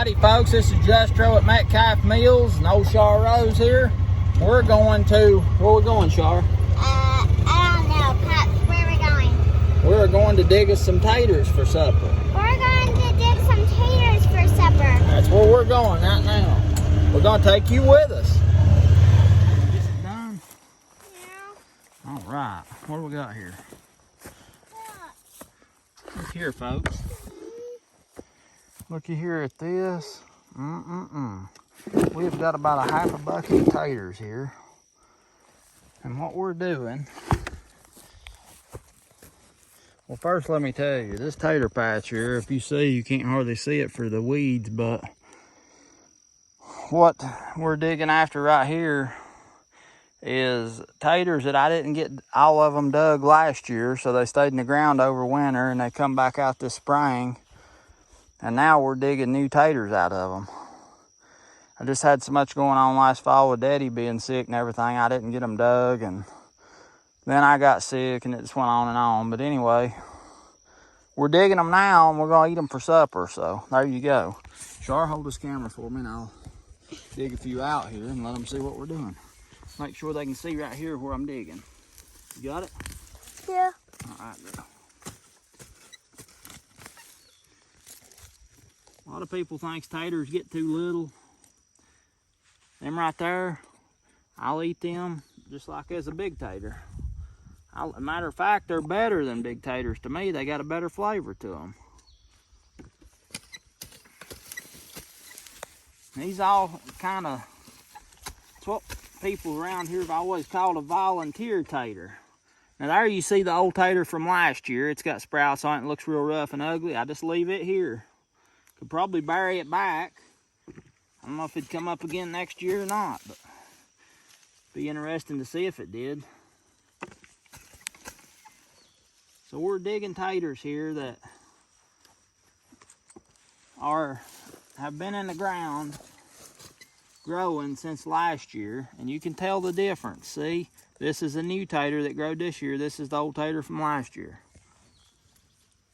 Howdy folks, this is Justro at Metcalf Mills and old Char Rose here. We're going to, where are we going, Char? I don't know, Pops, where are we going? We're going to dig us some taters for supper. We're going to dig some taters for supper. That's where we're going right now. We're going to take you with us. Is it done? Yeah. All right, what do we got here? Look here, folks. Looky here at this. We've got about a half a bucket of taters here. And what we're doing, well, first let me tell you, this tater patch here, if you see, you can't hardly see it for the weeds, but what we're digging after right here is taters that I didn't get all of them dug last year, so they stayed in the ground over winter and they come back out this spring. And now we're digging new taters out of them. I just had so much going on last fall with Daddy being sick and everything. I didn't get them dug, and then I got sick and it just went on and on. But anyway, we're digging them now and we're gonna eat them for supper. So there you go. Char, hold this camera for me and I'll dig a few out here and let them see what we're doing. Make sure they can see right here where I'm digging. You got it? Yeah. All right, girl. A lot of people think taters get too little. Them right there, I'll eat them just like as a big tater. Matter of fact, they're better than big taters to me. They got a better flavor to them. These all kind of, it's what people around here have always called a volunteer tater. Now there you see the old tater from last year. It's got sprouts on it and looks real rough and ugly. I just leave it here. Could probably bury it back. I don't know if it'd come up again next year or not, but be interesting to see if it did. So we're digging taters here that have been in the ground growing since last year, and you can tell the difference. See, this is a new tater that growed this year. This is the old tater from last year.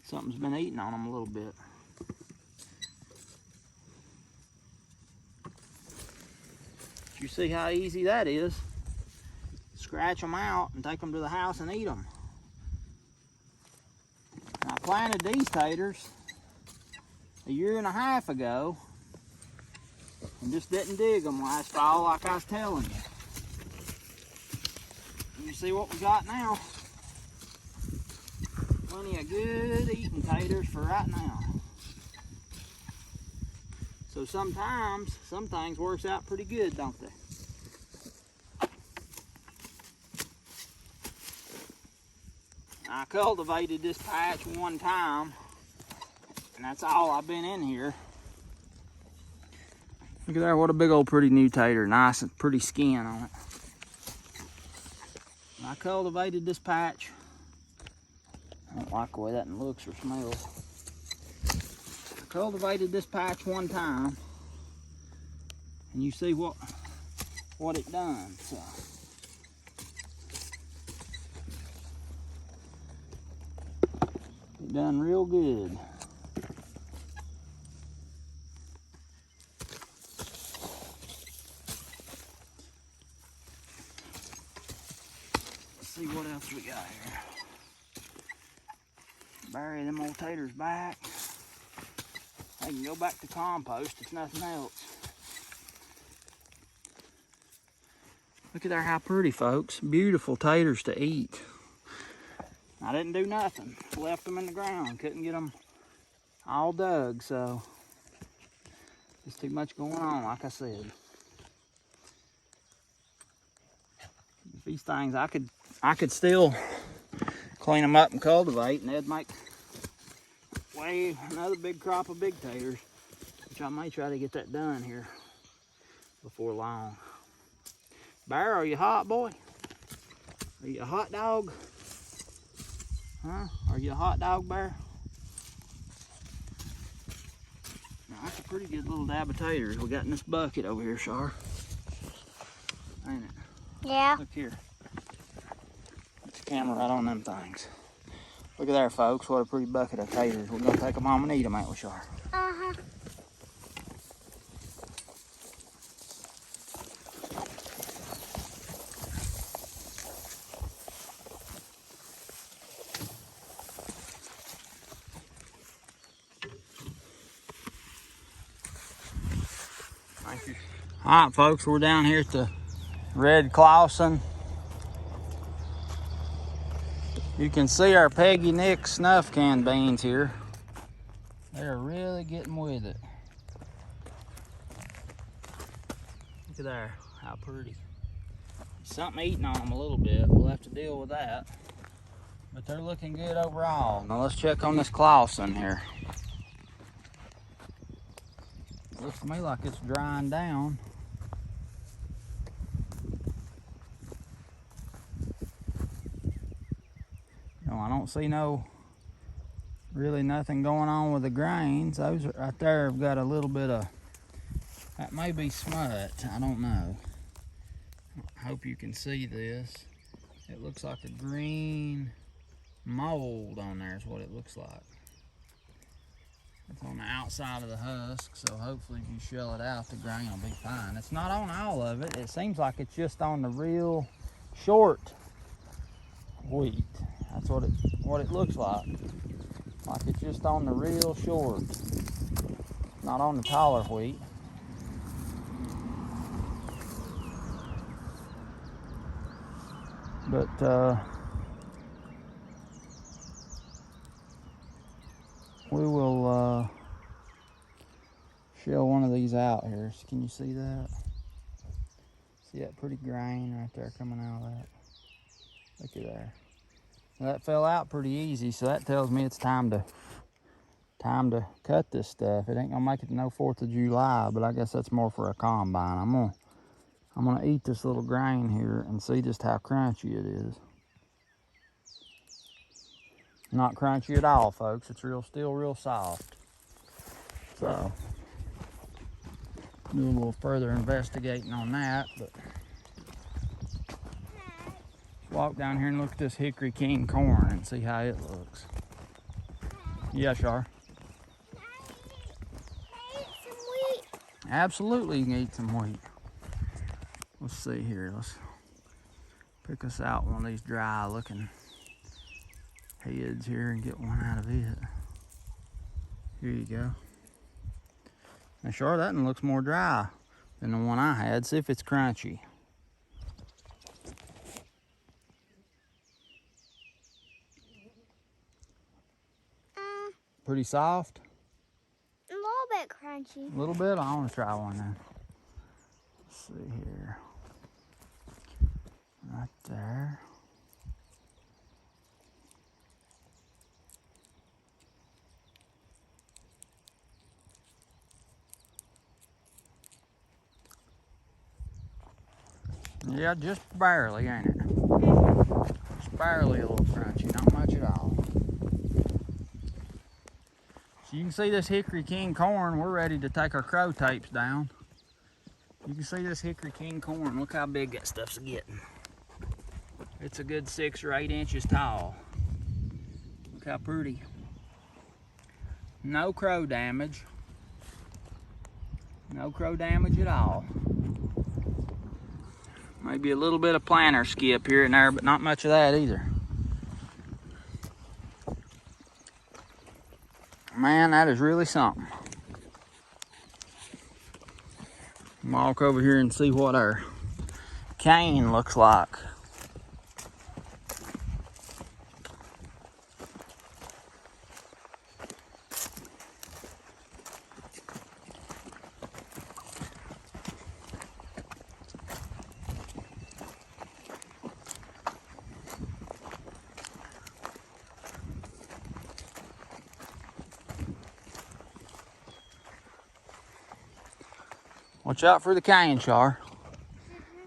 Something's been eating on them a little bit. You see how easy that is? Scratch them out and take them to the house and eat them. I planted these taters a year and a half ago and just didn't dig them last fall like I was telling you. And you see what we got now? Plenty of good eating taters for right now. So sometimes, some things works out pretty good, don't they? I cultivated this patch one time, and that's all I've been in here. Look at there, what a big old pretty new tater. Nice and pretty skin on it. And I cultivated this patch. I don't like the way that looks or smells. Cultivated this patch one time, and you see what it done. So it done real good. Let's see what else we got here. Bury them old taters back. They can go back to compost if nothing else. Look at there how pretty, folks. Beautiful taters to eat. I didn't do nothing. Left them in the ground. Couldn't get them all dug, so there's too much going on, like I said. These things, I could still clean them up and cultivate, and they'd make another big crop of big taters, which I may try to get that done here before long. Bear, are you hot, boy? Are you a hot dog? Huh? Are you a hot dog, Bear? Now, that's a pretty good little dab of taters we got in this bucket over here, Char. Ain't it? Yeah. Look here. Put the camera right on them things. Look at there, folks. What a pretty bucket of taters. We're going to take them home and eat them, ain't we, Char? Uh-huh. Thank you. All right, folks, we're down here at the red Clawson. You can see our Peggy Nick snuff can beans here. They're really getting with it. Look at there, how pretty. Something eating on them a little bit. We'll have to deal with that. But they're looking good overall. Now let's check on this Clawson here. Looks to me like it's drying down. No, I don't see really nothing going on with the grains. Those right there have got a little bit of, that may be smut, I don't know. I hope you can see this. It looks like a green mold on there is what it looks like. It's on the outside of the husk, so hopefully if you shell it out, the grain will be fine. It's not on all of it. It seems like it's just on the real short wheat. That's what it looks like. Like it's just on the real short, not on the taller wheat. But we will shell one of these out here. Can you see that? See that pretty grain right there coming out of that? Look at there. That fell out pretty easy, so that tells me it's time to cut this stuff. It ain't gonna make it to no 4th of July, but I guess that's more for a combine. I'm gonna eat this little grain here and see just how crunchy it is. Not crunchy at all, folks. It's still real soft. So do a little further investigating on that, but walk down here and look at this hickory king corn and see how it looks. Yeah, Char. Absolutely, you can eat some wheat. Let's see here. Let's pick us out one of these dry looking heads here and get one out of it. Here you go. Now, Char, that one looks more dry than the one I had. See if it's crunchy. Pretty soft? A little bit crunchy. A little bit? I want to try one then. Let's see here. Right there. Yeah, just barely, ain't it? Just barely a little crunchy, not much at all. So you can see this hickory king corn, we're ready to take our crow tapes down. You can see this hickory king corn, look how big that stuff's getting. It's a good 6 or 8 inches tall. Look how pretty. No crow damage. No crow damage at all. Maybe a little bit of planter skip here and there, but not much of that either. Man, that is really something. Walk over here and see what our cane looks like. Watch out for the cane, Char.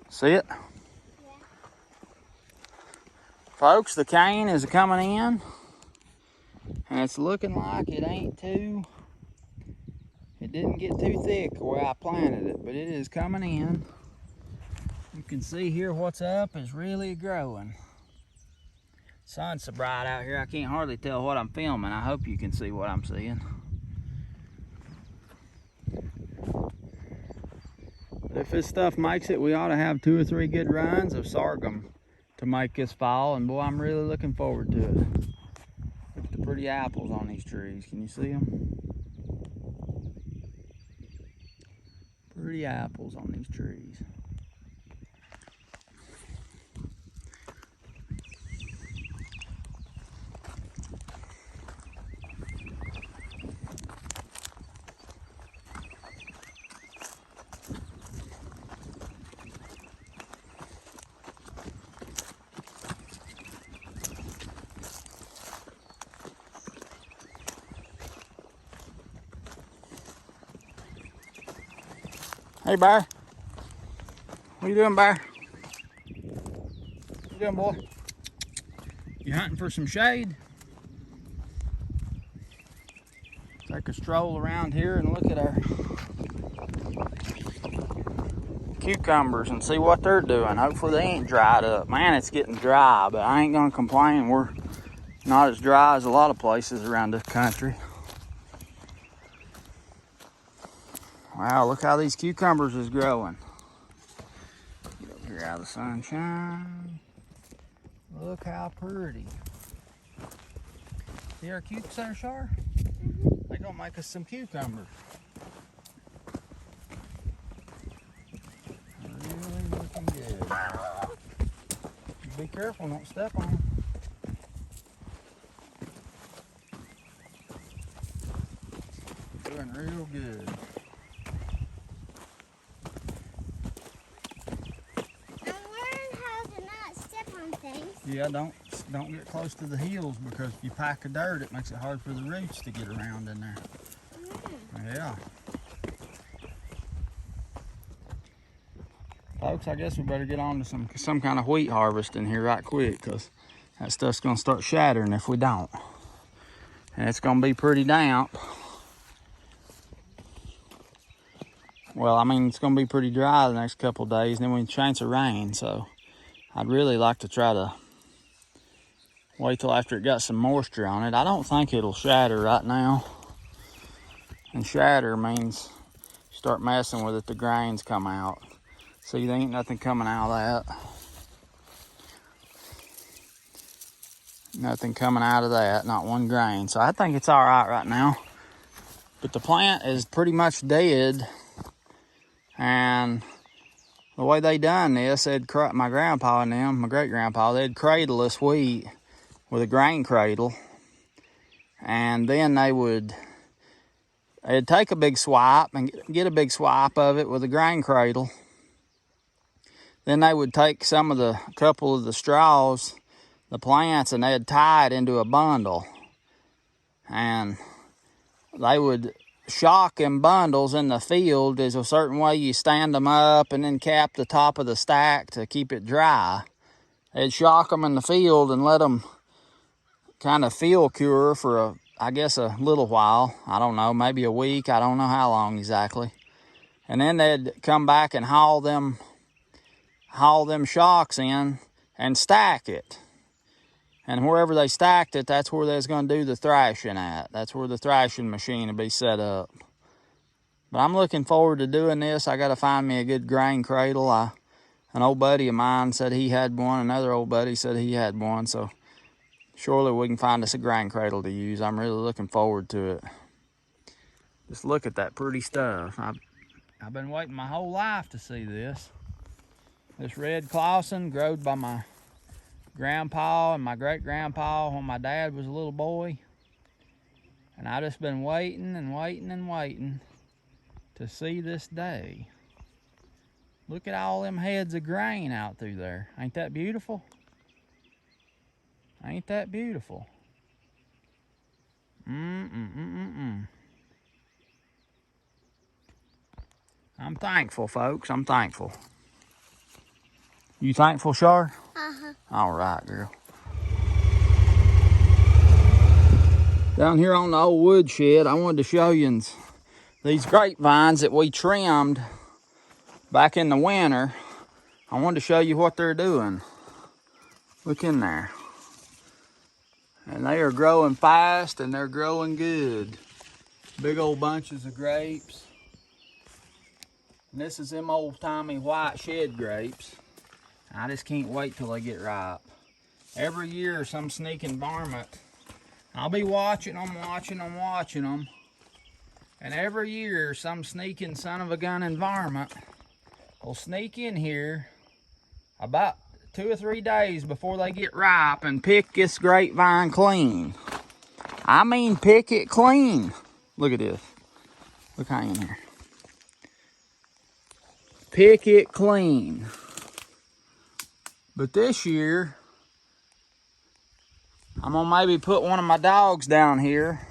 See it? Yeah. Folks, the cane is coming in, and it's looking like it didn't get too thick where I planted it, but it is coming in. You can see here what's up is really growing. Sun's so bright out here, I can't hardly tell what I'm filming. I hope you can see what I'm seeing. If this stuff makes it, we ought to have 2 or 3 good runs of sorghum to make this fall, and boy, I'm really looking forward to it. Look at the pretty apples on these trees. Can you see them? Pretty pretty apples on these trees. Hey, Bear. What you doing, Bear? What you doing, boy? You hunting for some shade? Take a stroll around here and look at our cucumbers and see what they're doing. Hopefully they ain't dried up. Man, it's getting dry, but I ain't gonna complain. We're not as dry as a lot of places around this country. Wow, look how these cucumbers is growing. Get up here out of the sunshine. Look how pretty. See our cukes there, Char? They gonna make us some cucumbers. Really looking good. Be careful, don't step on them. Doing real good. Yeah, don't get close to the hills, because if you pack of dirt, it makes it hard for the roots to get around in there. Yeah. Folks, I guess we better get on to some kind of wheat harvest in here right quick, because that stuff's gonna start shattering if we don't. And it's gonna be pretty damp. Well, I mean, it's gonna be pretty dry the next couple of days, and then we have a chance of rain, so I'd really like to try to wait till after it got some moisture on it. I don't think it'll shatter right now. And shatter means start messing with it, the grains come out. See, there ain't nothing coming out of that. Nothing coming out of that, not one grain. So I think it's all right now. But the plant is pretty much dead. And the way they done this, my grandpa and them, my great-grandpa, they'd cradle this wheat with a grain cradle, and then they'd take a big swipe and get a big swipe of it with a grain cradle. Then they would take a couple of the straws, the plants, and they'd tie it into a bundle, and they would shock them bundles in the field. There's a certain way you stand them up and then cap the top of the stack to keep it dry. They'd shock them in the field and let them kind of field cure for I guess a little while. I don't know, maybe a week. I don't know how long exactly. And then they'd come back and haul them shocks in and stack it. And wherever they stacked it, that's where they was going to do the thrashing at. That's where the thrashing machine would be set up. But I'm looking forward to doing this. I got to find me a good grain cradle. An old buddy of mine said he had one. Another old buddy said he had one. So surely we can find us a grain cradle to use. I'm really looking forward to it. Just look at that pretty stuff. I've been waiting my whole life to see this. This red Clawson growed by my grandpa and my great-grandpa when my dad was a little boy. And I just been waiting and waiting and waiting to see this day. Look at all them heads of grain out through there. Ain't that beautiful? Ain't that beautiful? I'm thankful, folks. I'm thankful. You thankful, Char? Uh-huh. All right, girl. Down here on the old woodshed, I wanted to show you these grapevines that we trimmed back in the winter. I wanted to show you what they're doing. Look in there. And they are growing fast and they're growing good. Big old bunches of grapes. And this is them old-timey white shed grapes. I just can't wait till they get ripe. Every year, some sneaking varmint, I'll be watching them. And every year, some sneaking son of a gun environment will sneak in here about 2 or 3 days before they get ripe and pick this grapevine clean. I mean, pick it clean. Look at this. Look hanging here. Pick it clean. But this year, I'm gonna maybe put one of my dogs down here.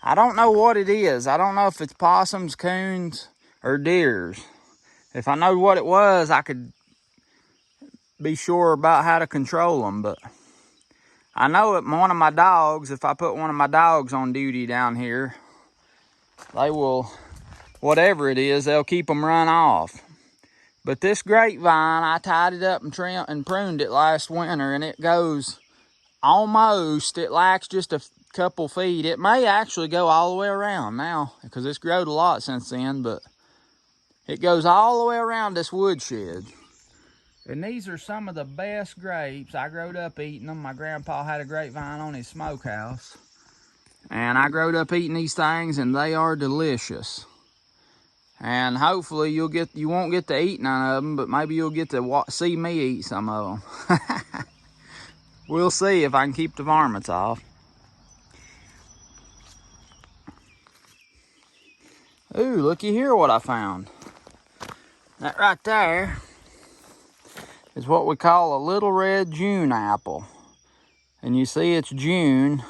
I don't know what it is. I don't know if it's possums, coons, or deers. If I know what it was, I could be sure about how to control them, but I know it, one of my dogs, if I put one of my dogs on duty down here, they will, whatever it is, they'll keep them run off. But this grapevine, I tied it up and trimmed and pruned it last winter, and it goes almost, it lacks just a couple feet. It may actually go all the way around now, because it's growed a lot since then, but it goes all the way around this woodshed. And these are some of the best grapes. I growed up eating them. My grandpa had a grapevine on his smokehouse. And I growed up eating these things, and they are delicious. And hopefully you won't get to eat none of them, but maybe you'll get to see me eat some of them. We'll see if I can keep the varmints off. Ooh, looky here what I found. That right there is what we call a little red June apple. And you see it's June,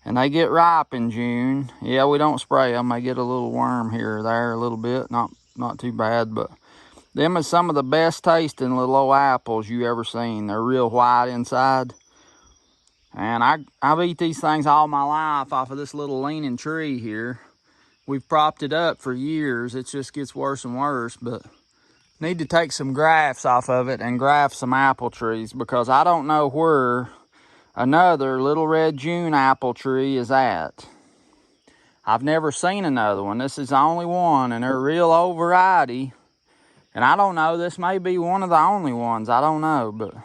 and they get ripe in June. Yeah, we don't spray them. They get a little worm here or there a little bit, not too bad, but them is some of the best tasting little old apples you ever seen. They're real white inside. And I've eat these things all my life off of this little leaning tree here. We've propped it up for years. It just gets worse and worse, but need to take some grafts off of it and graft some apple trees, because I don't know where another little red June apple tree is at. I've never seen another one. This is the only one, and they're a real old variety. And I don't know, this may be one of the only ones. I don't know, but I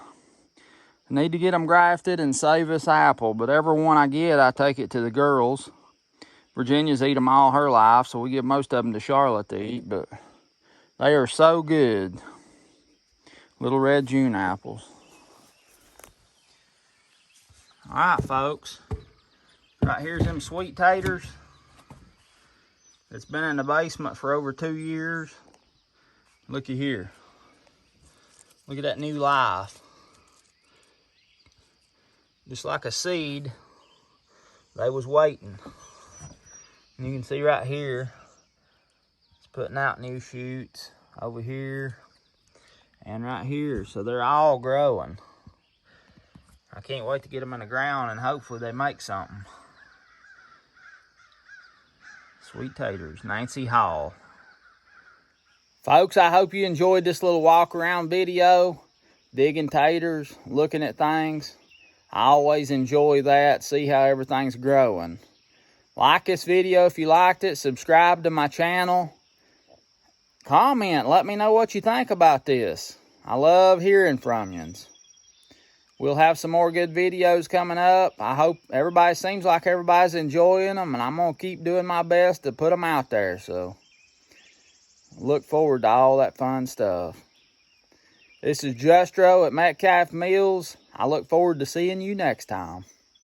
need to get them grafted and save this apple. But every one I get, I take it to the girls. Virginia's eat them all her life, so we give most of them to Charlotte to eat, but they are so good. Little red June apples. All right, folks. Right here's them sweet taters. It's been in the basement for over 2 years. Looky here. Look at that new life. Just like a seed, they was waiting. And you can see right here, it's putting out new shoots over here and right here. So they're all growing. I can't wait to get them in the ground, and hopefully they make something. Sweet taters, Nancy Hall. Folks, I hope you enjoyed this little walk around video, digging taters, looking at things. I always enjoy that, see how everything's growing. Like this video if you liked it, subscribe to my channel. Comment, let me know what you think about this. I love hearing from you. We'll have some more good videos coming up. I hope seems like everybody's enjoying them, and I'm going to keep doing my best to put them out there. So, look forward to all that fun stuff. This is Justro at Metcalf Mills. I look forward to seeing you next time.